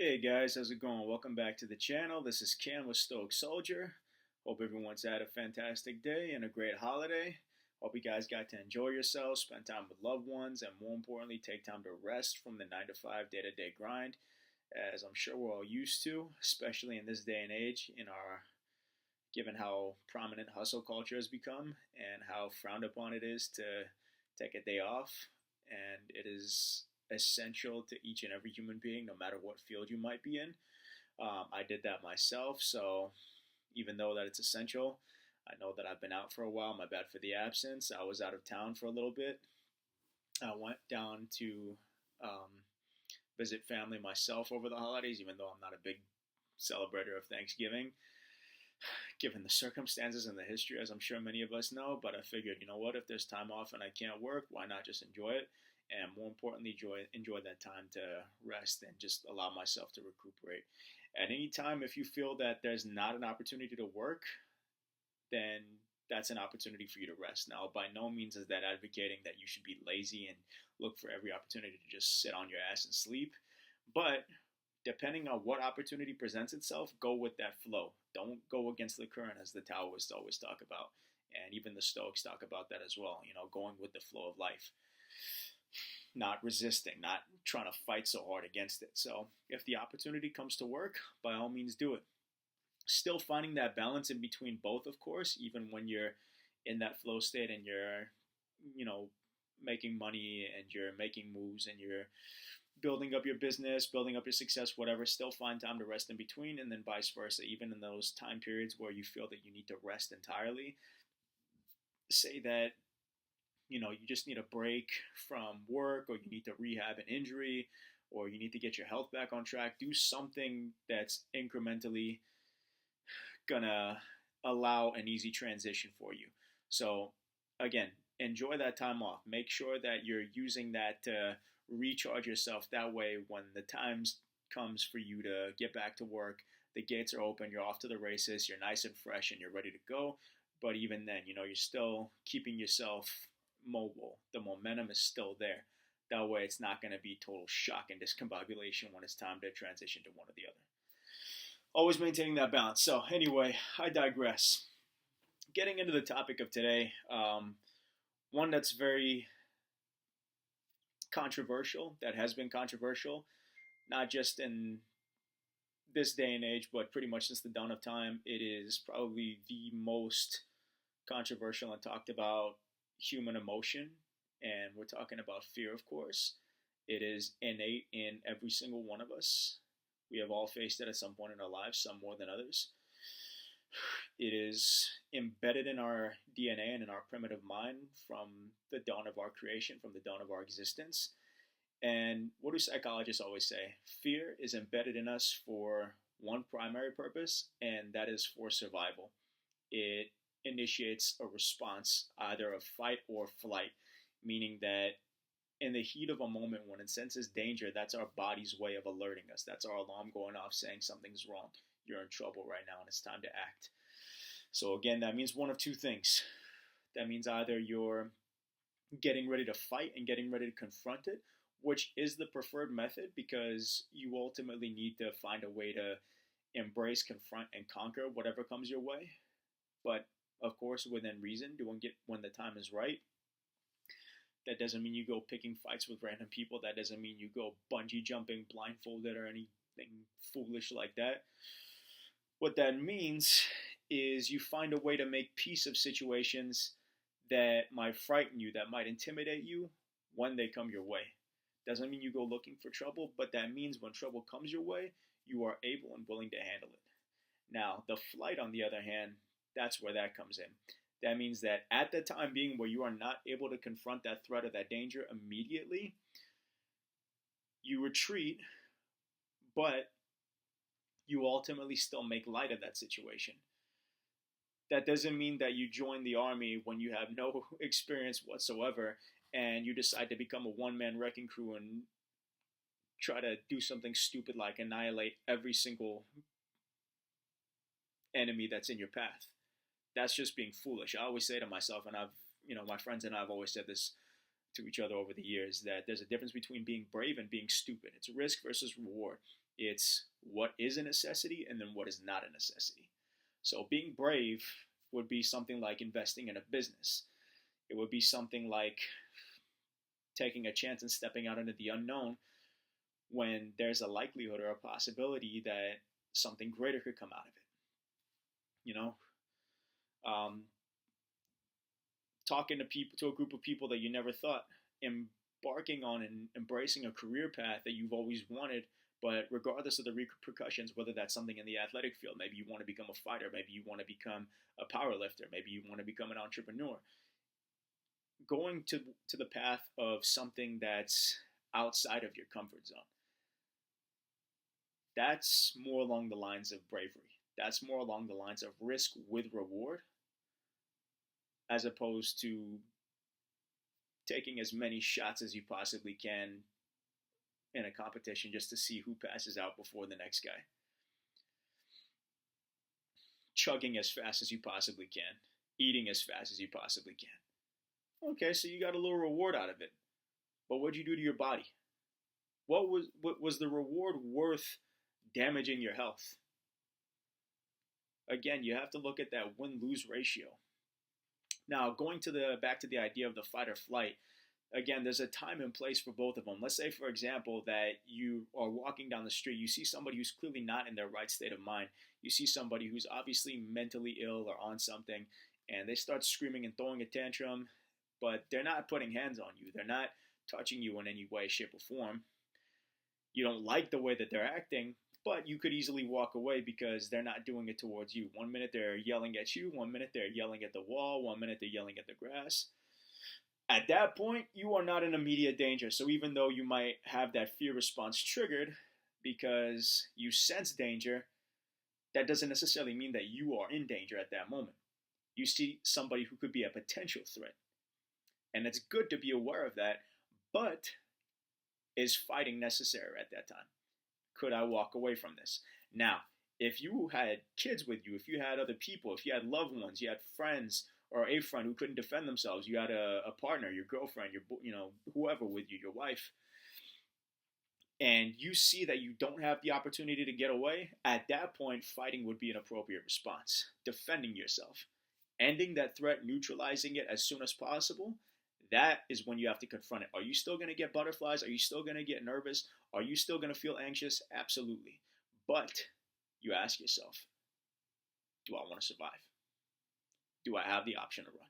Hey guys, how's it going? Welcome back to the channel. This is Cam with Stoic Soldier. Hope everyone's had a fantastic day and a great holiday. Hope you guys got to enjoy yourselves, spend time with loved ones, and more importantly, take time to rest from the 9 to 5 day to day grind, as I'm sure we're all used to, especially in this day and age, given how prominent hustle culture has become and how frowned upon it is to take a day off. And it is essential to each and every human being, no matter what field you might be in. I did that myself, so even though that it's essential, I know that I've been out for a while. My bad for the absence. I was out of town for a little bit. I went down to visit family myself over the holidays, even though I'm not a big celebrator of Thanksgiving, given the circumstances and the history, as I'm sure many of us know. But I figured, you know what, if there's time off and I can't work, why not just enjoy it? And more importantly, enjoy that time to rest and just allow myself to recuperate. At any time, if you feel that there's not an opportunity to work, then that's an opportunity for you to rest. Now, by no means is that advocating that you should be lazy and look for every opportunity to just sit on your ass and sleep. But depending on what opportunity presents itself, go with that flow. Don't go against the current, as the Taoists always talk about. And even the Stoics talk about that as well, going with the flow of life, not resisting, not trying to fight so hard against it. So if the opportunity comes to work, by all means do it. Still finding that balance in between both, of course, even when you're in that flow state and you're, you know, making money and you're making moves and you're building up your business, building up your success, whatever, still find time to rest in between, and then vice versa. Even in those time periods where you feel that you need to rest entirely, say that you just need a break from work, or you need to rehab an injury, or you need to get your health back on track. Do something that's incrementally gonna allow an easy transition for you. So again, enjoy that time off. Make sure that you're using that to recharge yourself. That way, when the time comes for you to get back to work, the gates are open, you're off to the races, you're nice and fresh, and you're ready to go. But even then, you're still keeping yourself mobile. The momentum is still there. That way, it's not going to be total shock and discombobulation when it's time to transition to one or the other. Always maintaining that balance. So anyway, I digress. Getting into the topic of today, one that's very controversial, that has been controversial, not just in this day and age, but pretty much since the dawn of time. It is probably the most controversial and talked about human emotion, and we're talking about fear, of course. It is innate in every single one of us. We have all faced it at some point in our lives, some more than others. It is embedded in our DNA and in our primitive mind from the dawn of our creation, from the dawn of our existence. And what do psychologists always say? Fear is embedded in us for one primary purpose, and that is for survival. It initiates a response, either of fight or flight, meaning that in the heat of a moment when it senses danger, that's our body's way of alerting us. That's our alarm going off saying something's wrong. You're in trouble right now and it's time to act. So again, that means one of two things. That means either you're getting ready to fight and getting ready to confront it, which is the preferred method, because you ultimately need to find a way to embrace, confront, and conquer whatever comes your way. But of course, within reason, doing it when the time is right. That doesn't mean you go picking fights with random people. That doesn't mean you go bungee jumping blindfolded or anything foolish like that. What that means is you find a way to make peace of situations that might frighten you, that might intimidate you when they come your way. Doesn't mean you go looking for trouble, but that means when trouble comes your way, you are able and willing to handle it. Now, the flight, on the other hand, that's where that comes in. That means that at the time being where you are not able to confront that threat or that danger immediately, you retreat, but you ultimately still make light of that situation. That doesn't mean that you join the army when you have no experience whatsoever and you decide to become a one-man wrecking crew and try to do something stupid like annihilate every single enemy that's in your path. That's just being foolish. I always say to myself, and my friends and I have always said this to each other over the years, that there's a difference between being brave and being stupid. It's risk versus reward. It's what is a necessity and then what is not a necessity. So being brave would be something like investing in a business. It would be something like taking a chance and stepping out into the unknown when there's a likelihood or a possibility that something greater could come out of it. You know, um, talking to people, to a group of people that you never thought, embarking on and embracing a career path that you've always wanted, but regardless of the repercussions, whether that's something in the athletic field, maybe you want to become a fighter, maybe you want to become a power lifter, maybe you want to become an entrepreneur, going to the path of something that's outside of your comfort zone. That's more along the lines of bravery. That's more along the lines of risk with reward, as opposed to taking as many shots as you possibly can in a competition just to see who passes out before the next guy. Chugging as fast as you possibly can, eating as fast as you possibly can. Okay, so you got a little reward out of it. But what'd you do to your body? What was the reward worth damaging your health? Again, you have to look at that win-lose ratio. Now, going back to the idea of the fight or flight, again, there's a time and place for both of them. Let's say, for example, that you are walking down the street. You see somebody who's clearly not in their right state of mind. You see somebody who's obviously mentally ill or on something, and they start screaming and throwing a tantrum, but they're not putting hands on you. They're not touching you in any way, shape, or form. You don't like the way that they're acting, but you could easily walk away because they're not doing it towards you. 1 minute they're yelling at you, 1 minute they're yelling at the wall, 1 minute they're yelling at the grass. At that point, you are not in immediate danger. So even though you might have that fear response triggered because you sense danger, that doesn't necessarily mean that you are in danger at that moment. You see somebody who could be a potential threat. And it's good to be aware of that, but is fighting necessary at that time? Could I walk away from this? Now, if you had kids with you, if you had other people, if you had loved ones, you had friends or a friend who couldn't defend themselves, you had a partner, your girlfriend, whoever with you, your wife, and you see that you don't have the opportunity to get away, at that point, fighting would be an appropriate response. Defending yourself, ending that threat, neutralizing it as soon as possible. That is when you have to confront it. Are you still going to get butterflies? Are you still going to get nervous? Are you still going to feel anxious? Absolutely. But you ask yourself, do I want to survive? Do I have the option to run?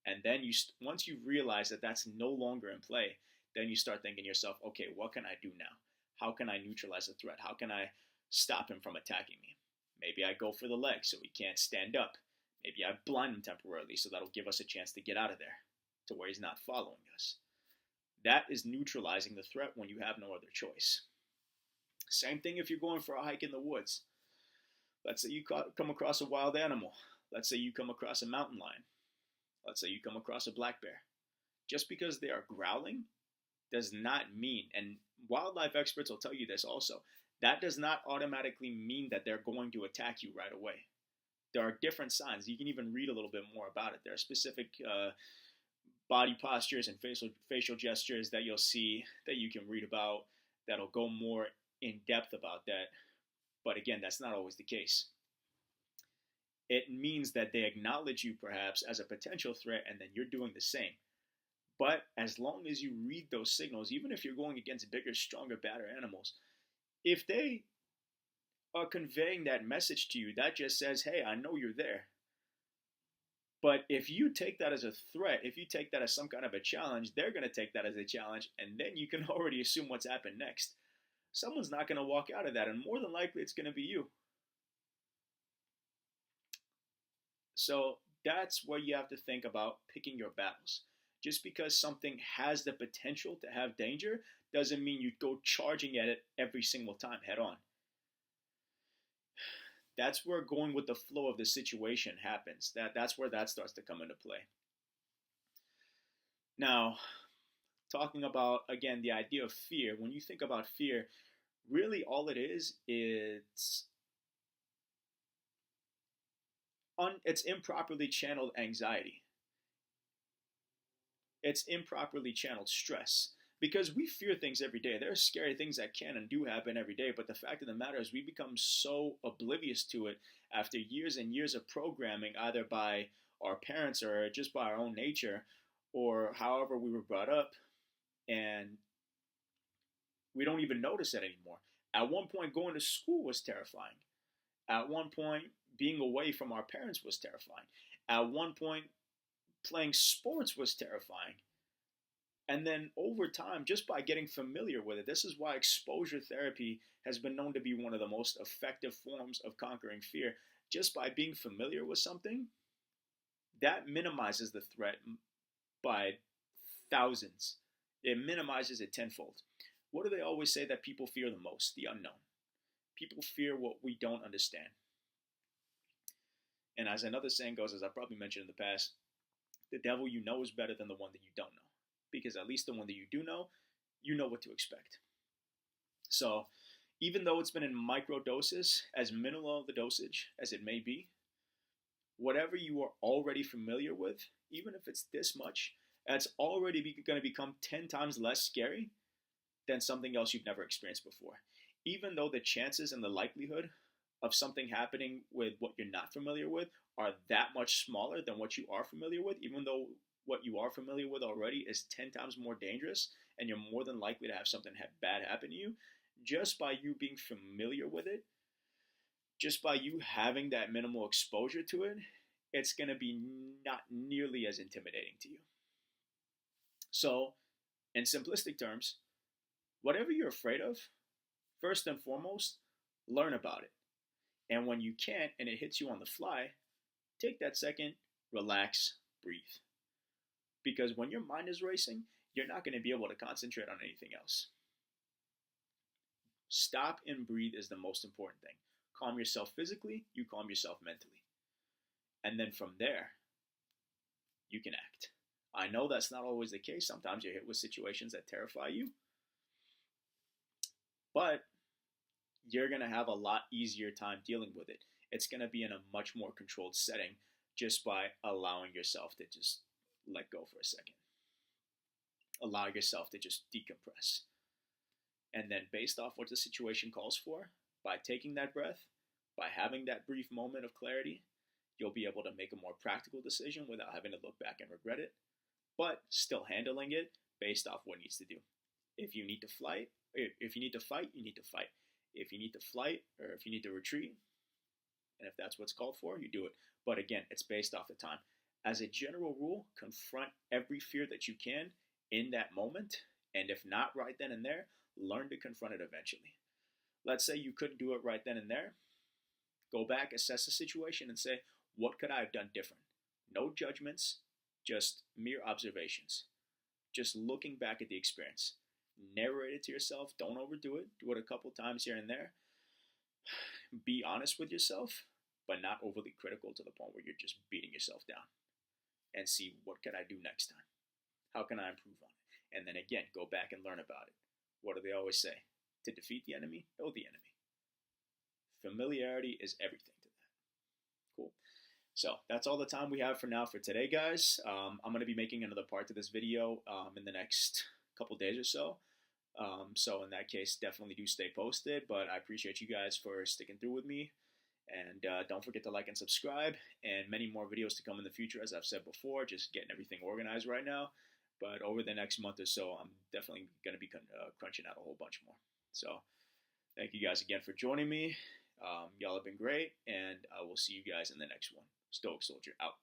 And then once you realize that that's no longer in play, then you start thinking to yourself, okay, what can I do now? How can I neutralize the threat? How can I stop him from attacking me? Maybe I go for the leg so he can't stand up. Maybe I blind him temporarily so that'll give us a chance to get out of there to where he's not following us. That is neutralizing the threat when you have no other choice. Same thing if you're going for a hike in the woods. Let's say you come across a wild animal. Let's say you come across a mountain lion. Let's say you come across a black bear. Just because they are growling does not mean, and wildlife experts will tell you this also, that does not automatically mean that they're going to attack you right away. There are different signs. You can even read a little bit more about it. There are specific body postures and facial gestures that you'll see, that you can read about, that'll go more in depth about that. But again, that's not always the case. It means that they acknowledge you perhaps as a potential threat, and then you're doing the same. But as long as you read those signals, even if you're going against bigger, stronger, badder animals, if they are conveying that message to you, that just says, hey, I know you're there. But if you take that as a threat, if you take that as some kind of a challenge, they're going to take that as a challenge, and then you can already assume what's happened next. Someone's not going to walk out of that, and more than likely it's going to be you. So that's where you have to think about picking your battles. Just because something has the potential to have danger doesn't mean you go charging at it every single time head on. That's where going with the flow of the situation happens. That's where that starts to come into play. Now, talking about, again, the idea of fear. When you think about fear, really all it is, it's improperly channeled anxiety. It's improperly channeled stress. Because we fear things every day. There are scary things that can and do happen every day, but the fact of the matter is we become so oblivious to it after years and years of programming, either by our parents or just by our own nature or however we were brought up, and we don't even notice it anymore. At one point, going to school was terrifying. At one point, being away from our parents was terrifying. At one point, playing sports was terrifying. And then over time, just by getting familiar with it, this is why exposure therapy has been known to be one of the most effective forms of conquering fear. Just by being familiar with something, that minimizes the threat by thousands. It minimizes it tenfold. What do they always say that people fear the most? The unknown. People fear what we don't understand. And as another saying goes, as I probably mentioned in the past, the devil you know is better than the one that you don't know. Because at least the one that you know what to expect. So even though it's been in micro doses, as minimal of the dosage as it may be, whatever you are already familiar with, even if it's this much, that's already going to become 10 times less scary than something else you've never experienced before. Even though the chances and the likelihood of something happening with what you're not familiar with are that much smaller than what you are familiar with, even though what you are familiar with already is 10 times more dangerous and you're more than likely to have something bad happen to you, just by you being familiar with it, just by you having that minimal exposure to it, it's going to be not nearly as intimidating to you. So, in simplistic terms, whatever you're afraid of, first and foremost, learn about it. And when you can't and it hits you on the fly, take that second, relax, breathe. Because when your mind is racing, you're not going to be able to concentrate on anything else. Stop and breathe is the most important thing. Calm yourself physically, you calm yourself mentally. And then from there, you can act. I know that's not always the case. Sometimes you're hit with situations that terrify you. But you're going to have a lot easier time dealing with it. It's going to be in a much more controlled setting just by allowing yourself to just let go for a second. Allow yourself to just decompress. And then based off what the situation calls for, by taking that breath, by having that brief moment of clarity, you'll be able to make a more practical decision without having to look back and regret it, but still handling it based off what needs to do. If you need to fight, you need to fight. If you need to flight or if you need to retreat, and if that's what's called for, you do it. But again, it's based off the time. As a general rule, confront every fear that you can in that moment, and if not right then and there, learn to confront it eventually. Let's say you couldn't do it right then and there. Go back, assess the situation, and say, what could I have done different? No judgments, just mere observations. Just looking back at the experience. Narrate it to yourself. Don't overdo it. Do it a couple times here and there. Be honest with yourself, but not overly critical to the point where you're just beating yourself down. And see, what can I do next time? How can I improve on it? And then again, go back and learn about it. What do they always say? To defeat the enemy, know the enemy. Familiarity is everything to that. Cool. So that's all the time we have for now for today, guys. I'm going to be making another part to this video in the next couple days or so. So in that case, definitely do stay posted. But I appreciate you guys for sticking through with me. And don't forget to like and subscribe. And many more videos to come in the future, as I've said before. Just getting everything organized right now. But over the next month or so, I'm definitely going to be crunching out a whole bunch more. So thank you guys again for joining me. Y'all have been great, and I will see you guys in the next one. Stoic Soldier out.